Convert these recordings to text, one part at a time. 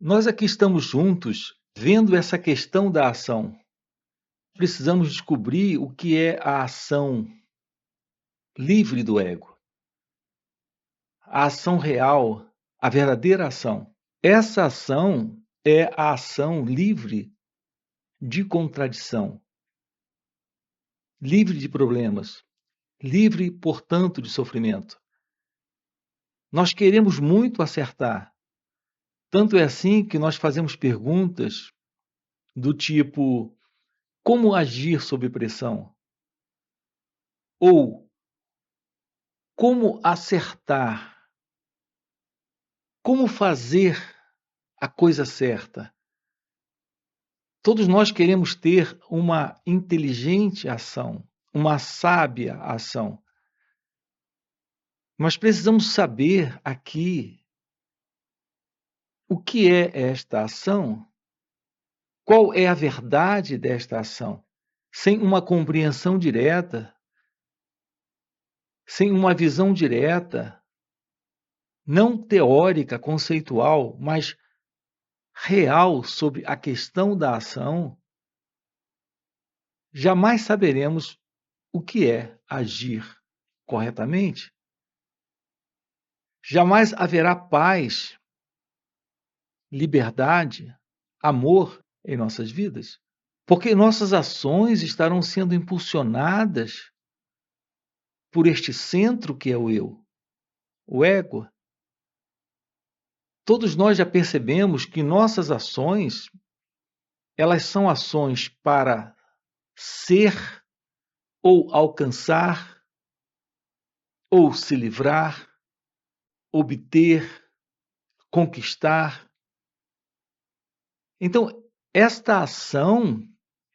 Nós aqui estamos juntos vendo essa questão da ação. Precisamos descobrir o que é a ação livre do ego, a ação real, a verdadeira ação. Essa ação é a ação livre de contradição, livre de problemas, livre, portanto, de sofrimento. Nós queremos muito acertar. Tanto é assim que nós fazemos perguntas do tipo: como agir sob pressão? Ou como acertar? Como fazer a coisa certa? Todos nós queremos ter uma inteligente ação, uma sábia ação. Mas precisamos saber aqui o que é esta ação, qual é a verdade desta ação. Sem uma compreensão direta, sem uma visão direta, não teórica, conceitual, mas real sobre a questão da ação, jamais saberemos o que é agir corretamente. Jamais haverá paz, liberdade, amor em nossas vidas, porque nossas ações estarão sendo impulsionadas por este centro que é o eu, o ego. Todos nós já percebemos que nossas ações, elas são ações para ser ou alcançar ou se livrar, obter, conquistar. Então, esta ação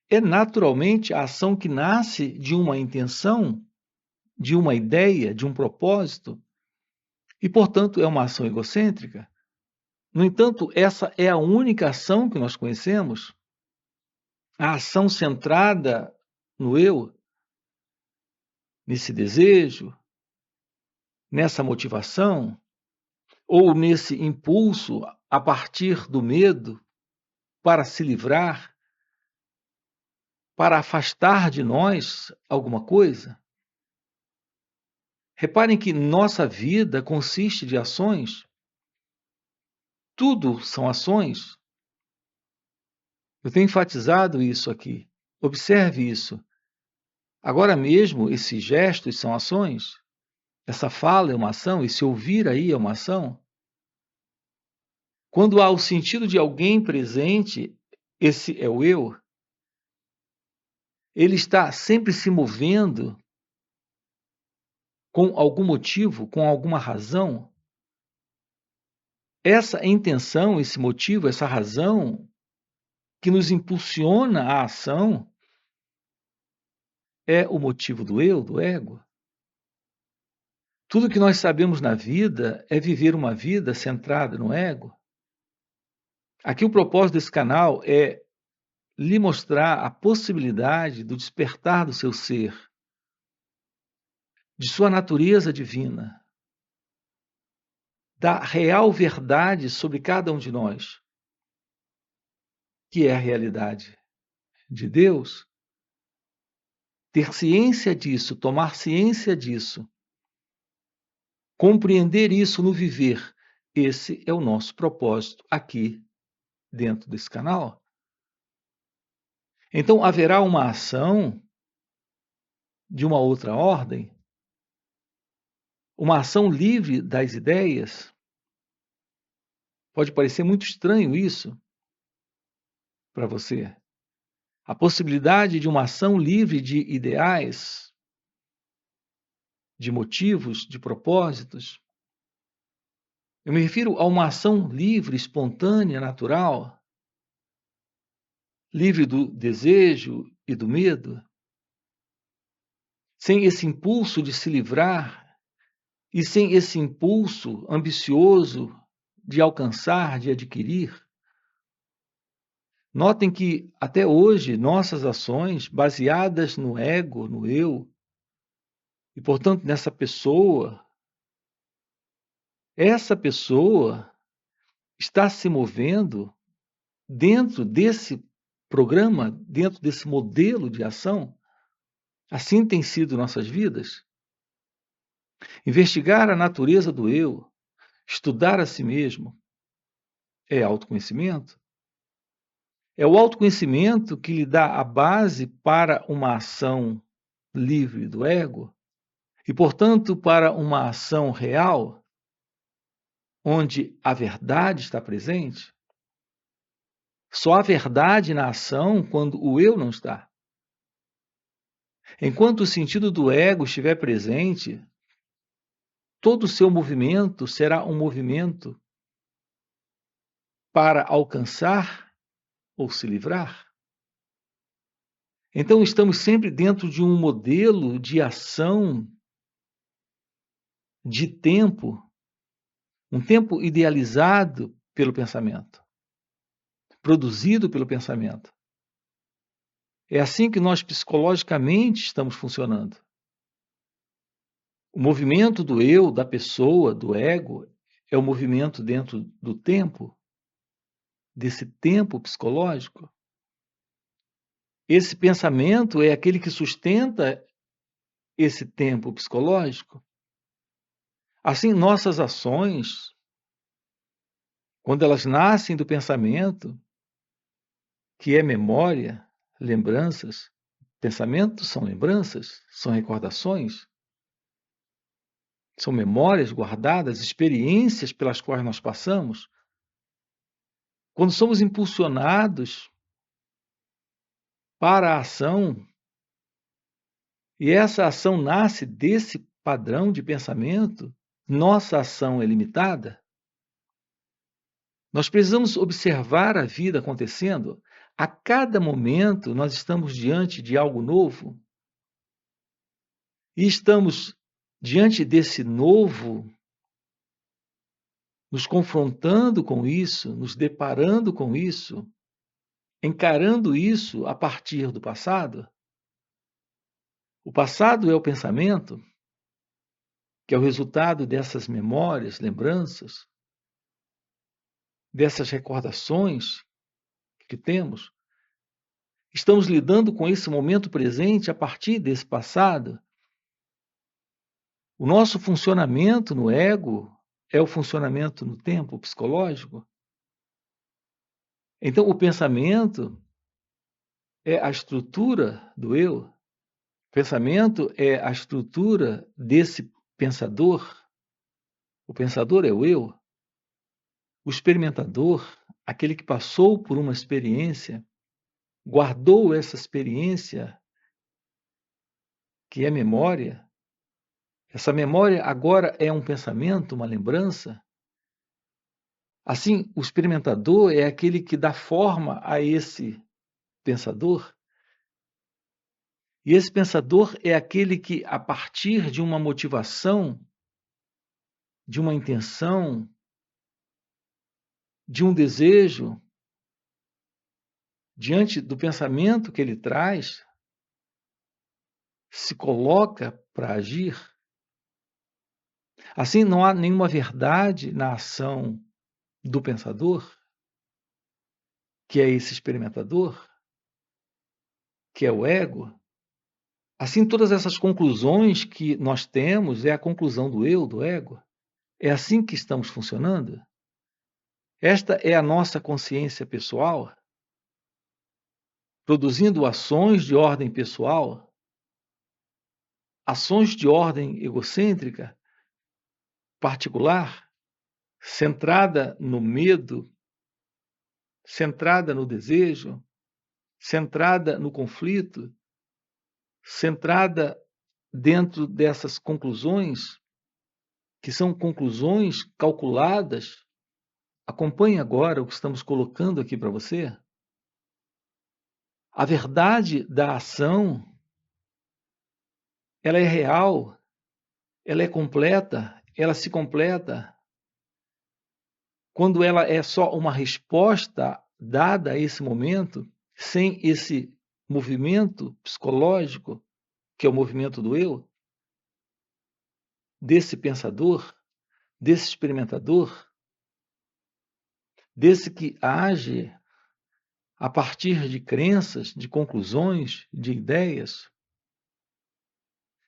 é naturalmente a ação que nasce de uma intenção, de uma ideia, de um propósito, e, portanto, é uma ação egocêntrica. No entanto, essa é a única ação que nós conhecemos, a ação centrada no eu, nesse desejo, nessa motivação, ou nesse impulso a partir do medo para se livrar, para afastar de nós alguma coisa. Reparem que nossa vida consiste de ações. Tudo são ações. Eu tenho enfatizado isso aqui. Observe isso. Agora mesmo, esses gestos são ações. Essa fala é uma ação. Esse ouvir aí é uma ação. Quando há o sentido de alguém presente, esse é o eu. Ele está sempre se movendo com algum motivo, com alguma razão. Essa intenção, esse motivo, essa razão que nos impulsiona à ação é o motivo do eu, do ego. Tudo que nós sabemos na vida é viver uma vida centrada no ego. Aqui o propósito desse canal é lhe mostrar a possibilidade do despertar do seu ser, de sua natureza divina, da real verdade sobre cada um de nós, que é a realidade de Deus. Ter ciência disso, tomar ciência disso, compreender isso no viver, esse é o nosso propósito aqui dentro desse canal. Então haverá uma ação de uma outra ordem, uma ação livre das ideias. Pode parecer muito estranho isso para você. A possibilidade de uma ação livre de ideais, de motivos, de propósitos. Eu me refiro a uma ação livre, espontânea, natural, livre do desejo e do medo, sem esse impulso de se livrar e sem esse impulso ambicioso de alcançar, de adquirir. Notem que, até hoje, nossas ações, baseadas no ego, no eu, e, portanto, nessa pessoa, essa pessoa está se movendo dentro desse programa, dentro desse modelo de ação. Assim tem sido nossas vidas. Investigar a natureza do eu, estudar a si mesmo, é autoconhecimento. É o autoconhecimento que lhe dá a base para uma ação livre do ego e, portanto, para uma ação real, onde a verdade está presente. Só há verdade na ação quando o eu não está. Enquanto o sentido do ego estiver presente, todo o seu movimento será um movimento para alcançar ou se livrar. Então, estamos sempre dentro de um modelo de ação de tempo, um tempo idealizado pelo pensamento, produzido pelo pensamento. É assim que nós psicologicamente estamos funcionando. O movimento do eu, da pessoa, do ego, é o movimento dentro do tempo, desse tempo psicológico. Esse pensamento é aquele que sustenta esse tempo psicológico. Assim, nossas ações, quando elas nascem do pensamento, que é memória, lembranças, pensamentos são lembranças, são recordações, são memórias guardadas, experiências pelas quais nós passamos. Quando somos impulsionados para a ação, e essa ação nasce desse padrão de pensamento, nossa ação é limitada. Nós precisamos observar a vida acontecendo. A cada momento nós estamos diante de algo novo e estamos diante desse novo, nos confrontando com isso, nos deparando com isso, encarando isso a partir do passado. O passado é o pensamento, que é o resultado dessas memórias, lembranças, dessas recordações que temos. Estamos lidando com esse momento presente a partir desse passado. O nosso funcionamento no ego é o funcionamento no tempo psicológico. Então, o pensamento é a estrutura do eu. O pensamento é a estrutura desse pensador. O pensador é o eu. O experimentador, aquele que passou por uma experiência, guardou essa experiência, que é memória. Essa memória agora é um pensamento, uma lembrança. Assim, o experimentador é aquele que dá forma a esse pensador. E esse pensador é aquele que, a partir de uma motivação, de uma intenção, de um desejo, diante do pensamento que ele traz, se coloca para agir. Assim, não há nenhuma verdade na ação do pensador, que é esse experimentador, que é o ego. Assim, todas essas conclusões que nós temos é a conclusão do eu, do ego. É assim que estamos funcionando? Esta é a nossa consciência pessoal, produzindo ações de ordem pessoal, ações de ordem egocêntrica, particular, centrada no medo, centrada no desejo, centrada no conflito, centrada dentro dessas conclusões, que são conclusões calculadas. Acompanhe agora o que estamos colocando aqui para você. A verdade da ação, ela é real, ela é completa, ela se completa quando ela é só uma resposta dada a esse momento, sem esse movimento psicológico, que é o movimento do eu, desse pensador, desse experimentador. desse que age a partir de crenças, de conclusões, de ideias.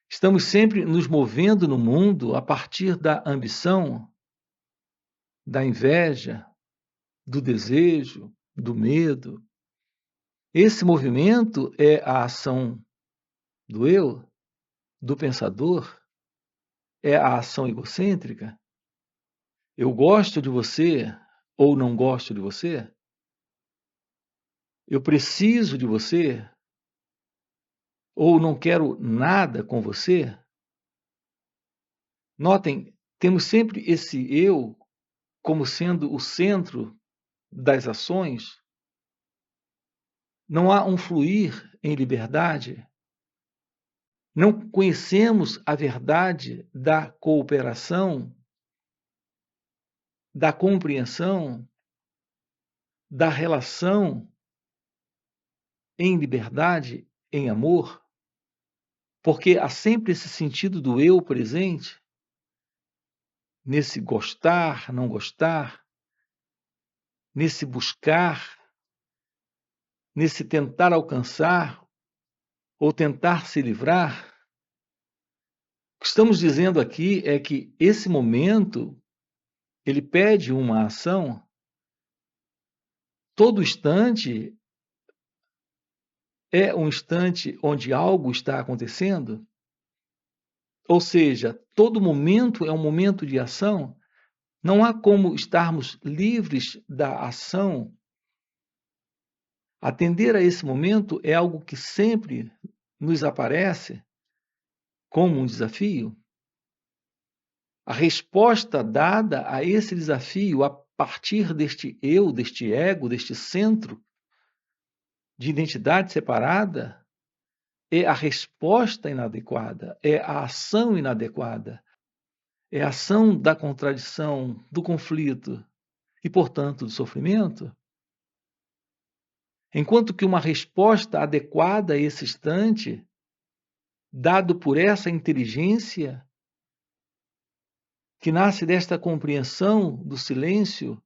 Estamos sempre nos movendo no mundo a partir da ambição, da inveja, do desejo, do medo. Esse movimento é a ação do eu, do pensador, é a ação egocêntrica. Eu gosto de você ou não gosto de você? Eu preciso de você ou não quero nada com você? Notem, temos sempre esse eu como sendo o centro das ações. Não há um fluir em liberdade. Não conhecemos a verdade da cooperação, da compreensão, da relação em liberdade, em amor, porque há sempre esse sentido do eu presente, nesse gostar, não gostar, nesse buscar, nesse tentar alcançar ou tentar se livrar. O que estamos dizendo aqui é que esse momento, ele pede uma ação. Todo instante é um instante onde algo está acontecendo. Ou seja, todo momento é um momento de ação. Não há como estarmos livres da ação. Atender a esse momento é algo que sempre nos aparece como um desafio. A resposta dada a esse desafio a partir deste eu, deste ego, deste centro de identidade separada, é a resposta inadequada, é a ação inadequada, é a ação da contradição, do conflito e, portanto, do sofrimento. Enquanto que uma resposta adequada a esse instante, dado por essa inteligência que nasce desta compreensão do silêncio,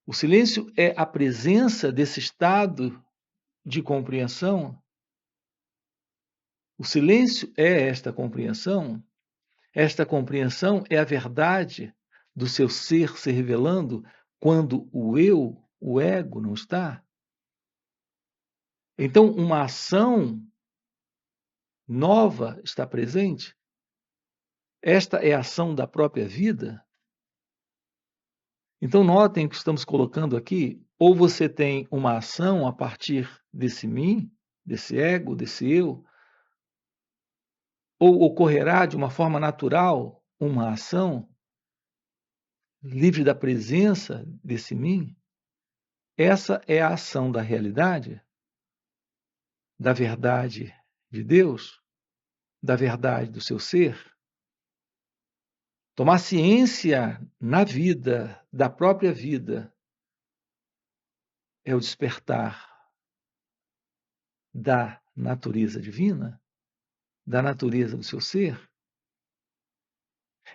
o silêncio é a presença desse estado de compreensão. O silêncio é esta compreensão. Esta compreensão é a verdade do seu ser se revelando quando o eu, o ego, não está. Então, uma ação nova está presente. Esta é a ação da própria vida. Então, notem que estamos colocando aqui, ou você tem uma ação a partir desse mim, desse ego, desse eu, ou ocorrerá de uma forma natural uma ação livre da presença desse mim. Essa é a ação da realidade, da verdade de Deus, da verdade do seu ser. Tomar ciência na vida, da própria vida, é o despertar da natureza divina, da natureza do seu ser.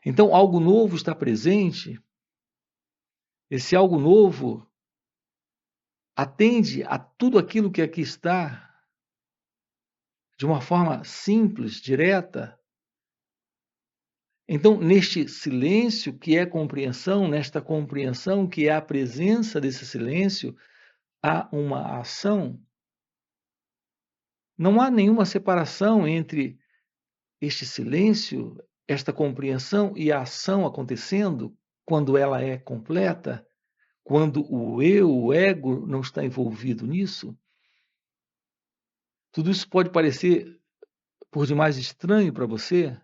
Então, algo novo está presente. Esse algo novo atende a tudo aquilo que aqui está de uma forma simples, direta. Então, neste silêncio que é compreensão, nesta compreensão que é a presença desse silêncio, há uma ação. Não há nenhuma separação entre este silêncio, esta compreensão e a ação acontecendo quando ela é completa, quando o eu, o ego, não está envolvido nisso. Tudo isso pode parecer por demais estranho para você,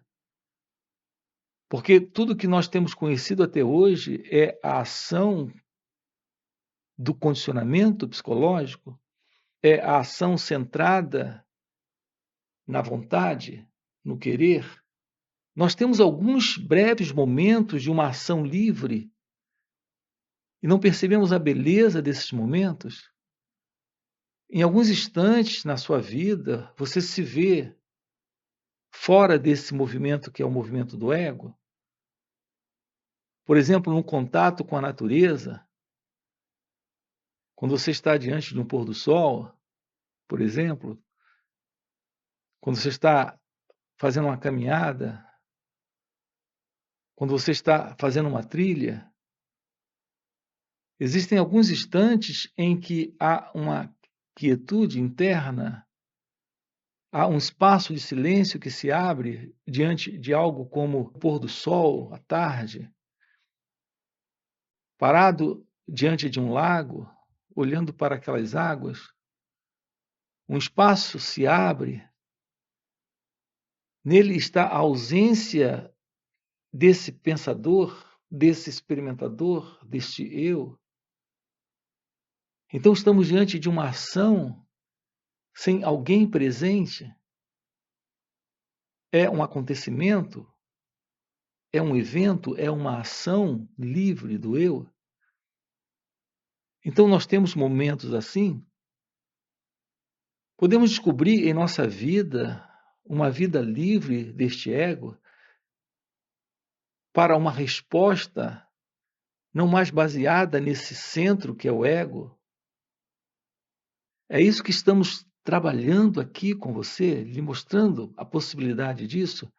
porque tudo que nós temos conhecido até hoje é a ação do condicionamento psicológico, é a ação centrada na vontade, no querer. Nós temos alguns breves momentos de uma ação livre e não percebemos a beleza desses momentos. Em alguns instantes na sua vida, você se vê fora desse movimento que é o movimento do ego. Por exemplo, no contato com a natureza, quando você está diante de um pôr do sol, por exemplo, quando você está fazendo uma caminhada, quando você está fazendo uma trilha, existem alguns instantes em que há uma quietude interna, há um espaço de silêncio que se abre diante de algo como o pôr do sol, à tarde, parado diante de um lago, olhando para aquelas águas, um espaço se abre, nele está a ausência desse pensador, desse experimentador, deste eu. Então estamos diante de uma ação sem alguém presente. É um acontecimento, é um evento, é uma ação livre do eu. Então nós temos momentos assim. Podemos descobrir em nossa vida uma vida livre deste ego para uma resposta não mais baseada nesse centro que é o ego. É isso que estamos trabalhando aqui com você, lhe mostrando a possibilidade disso.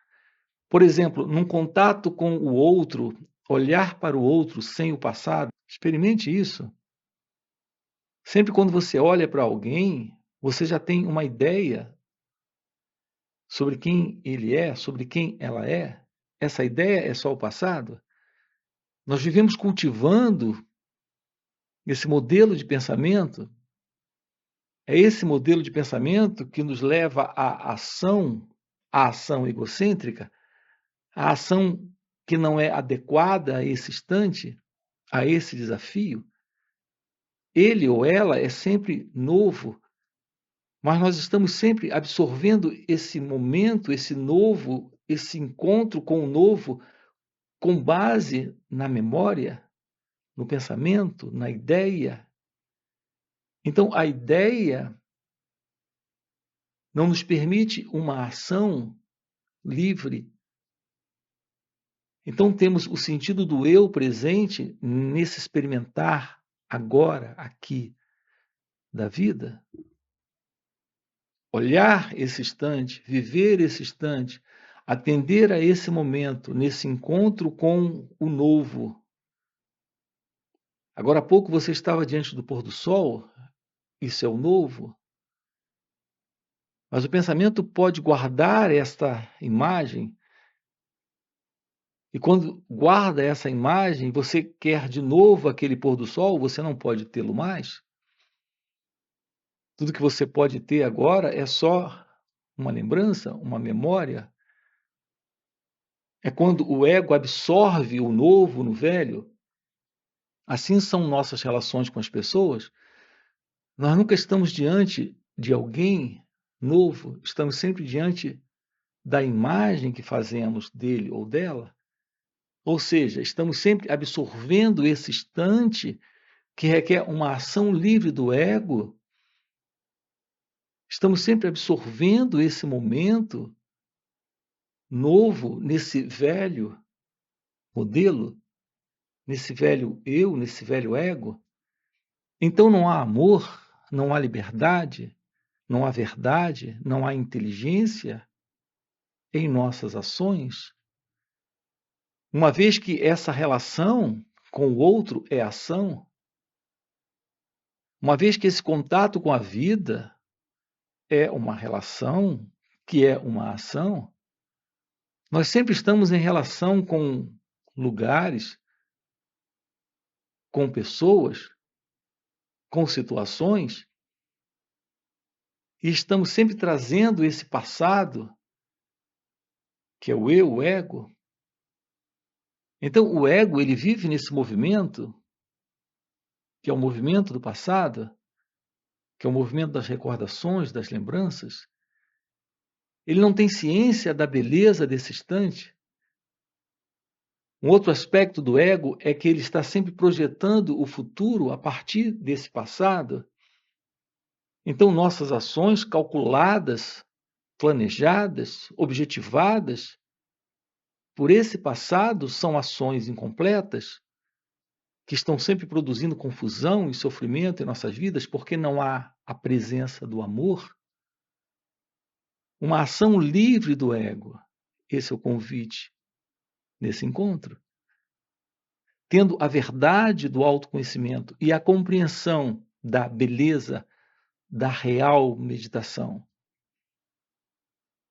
Por exemplo, num contato com o outro, olhar para o outro sem o passado, experimente isso. Sempre quando você olha para alguém, você já tem uma ideia sobre quem ele é, sobre quem ela é. Essa ideia é só o passado. Nós vivemos cultivando esse modelo de pensamento. É esse modelo de pensamento que nos leva à ação egocêntrica, à ação que não é adequada a esse instante, a esse desafio. Ele ou ela é sempre novo, mas nós estamos sempre absorvendo esse momento, esse novo, esse encontro com o novo, com base na memória, no pensamento, na ideia. Então, a ideia não nos permite uma ação livre. Então, temos o sentido do eu presente nesse experimentar agora, aqui, da vida. Olhar esse instante, viver esse instante, atender a esse momento, nesse encontro com o novo. Agora há pouco você estava diante do pôr do sol, isso é o novo, mas o pensamento pode guardar esta imagem, e quando guarda essa imagem, você quer de novo aquele pôr do sol, você não pode tê-lo mais. Tudo que você pode ter agora é só uma lembrança, uma memória. É quando o ego absorve o novo no velho. Assim são nossas relações com as pessoas. Nós nunca estamos diante de alguém novo, estamos sempre diante da imagem que fazemos dele ou dela. Ou seja, estamos sempre absorvendo esse instante que requer uma ação livre do ego. Estamos sempre absorvendo esse momento novo nesse velho modelo, nesse velho eu, nesse velho ego. Então não há amor, não há liberdade, não há verdade, não há inteligência em nossas ações, uma vez que essa relação com o outro é ação, uma vez que esse contato com a vida é uma relação, que é uma ação, nós sempre estamos em relação com lugares, com pessoas, com situações, e estamos sempre trazendo esse passado, que é o eu, o ego. Então, o ego, ele vive nesse movimento, que é o movimento do passado, que é o movimento das recordações, das lembranças. Ele não tem ciência da beleza desse instante. Um outro aspecto do ego é que ele está sempre projetando o futuro a partir desse passado. Então, nossas ações calculadas, planejadas, objetivadas, por esse passado são ações incompletas, que estão sempre produzindo confusão e sofrimento em nossas vidas, porque não há a presença do amor. Uma ação livre do ego. Esse é o convite nesse encontro. Tendo a verdade do autoconhecimento e a compreensão da beleza da real meditação.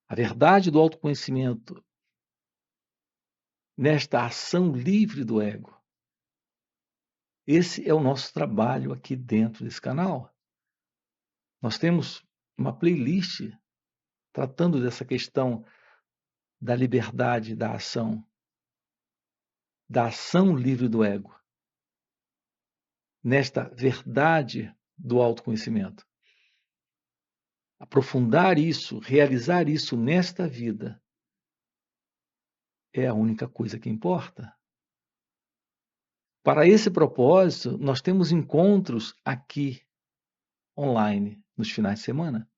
A verdade do autoconhecimento nesta ação livre do ego. Esse é o nosso trabalho aqui dentro desse canal. Nós temos uma playlist tratando dessa questão da liberdade da ação livre do ego, nesta verdade do autoconhecimento. Aprofundar isso, realizar isso nesta vida é a única coisa que importa. Para esse propósito, nós temos encontros aqui, online, nos finais de semana.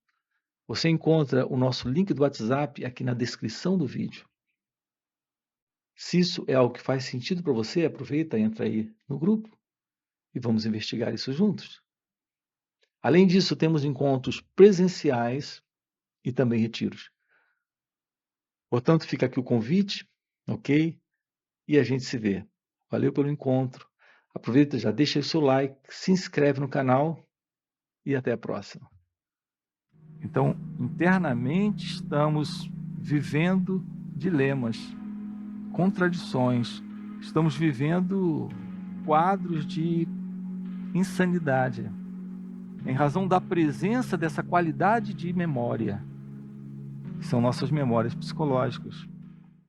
Você encontra o nosso link do WhatsApp aqui na descrição do vídeo. Se isso é algo que faz sentido para você, aproveita, entra aí no grupo e vamos investigar isso juntos. Além disso, temos encontros presenciais e também retiros. Portanto, fica aqui o convite, ok? E a gente se vê. Valeu pelo encontro. Aproveita, já deixa o seu like, se inscreve no canal e até a próxima. Então, internamente estamos vivendo dilemas, contradições, estamos vivendo quadros de insanidade, em razão da presença dessa qualidade de memória, que são nossas memórias psicológicas.